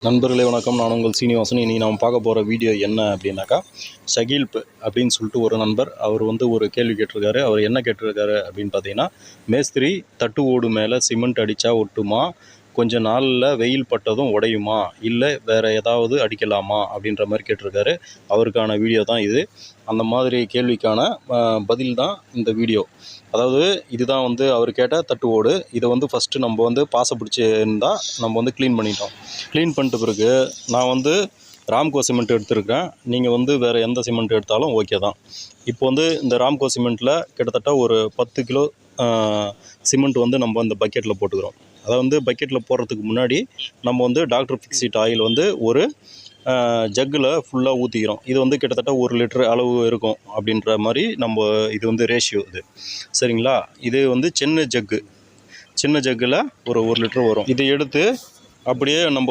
நண்பர்களே வணக்கம். நான் உங்கள் சீனிவாசன். இன்றைக்கி நம்ம பார்க்க போகிற வீடியோ என்ன அப்படின்னாக்கா, ஷகீல்ப் அப்படின்னு சொல்லிட்டு ஒரு நண்பர் அவர் ஒரு கேள்வி கேட்டிருக்காரு. அவர் என்ன கேட்டிருக்காரு அப்படின்னு பார்த்தீங்கன்னா, மேஸ்திரி தட்டு ஓடு மேலே சிமெண்ட் அடித்தா ஒட்டுமா, கொஞ்ச நாளில் வெயில் பட்டதும் உடையுமா, இல்லை வேறு ஏதாவது அடிக்கலாமா அப்படின்ற மாதிரி கேட்டிருக்காரு. அவருக்கான வீடியோ தான் இது. அந்த மாதிரி கேள்விக்கான பதில் தான் இந்த வீடியோ. அதாவது இதுதான் அவர் கேட்ட தட்டு ஓடு. இதை ஃபஸ்ட்டு நம்ம பாசை பிடிச்சிருந்தால் நம்ம க்ளீன் பண்ணிட்டோம். க்ளீன் பண்ணிட்ட பிறகு நான் ராம்கோ சிமெண்ட் எடுத்துருக்கேன். நீங்கள் வேறு எந்த சிமெண்ட் எடுத்தாலும் ஓகே தான். இப்போ இந்த ராம்கோ சிமெண்ட்டில் கிட்டத்தட்ட ஒரு 10 கிலோ சிமெண்ட் நம்ம இந்த பக்கெட்டில் போட்டுக்கிறோம். அதை பக்கெட்டில் போடுறதுக்கு முன்னாடி நம்ம டாக்டர் ஃபிக்ஸிட் ஆயில் ஒரு ஜக்கில் ஃபுல்லாக ஊற்றிக்கிறோம். இது கிட்டத்தட்ட 1 லிட்டர் அளவு இருக்கும் அப்படின்ற மாதிரி நம்ம இது ரேஷியோ இது. சரிங்களா? இது சின்ன ஜக்கில் ஒரு 1 லிட்டர் வரும். இதை எடுத்து அப்படியே நம்ம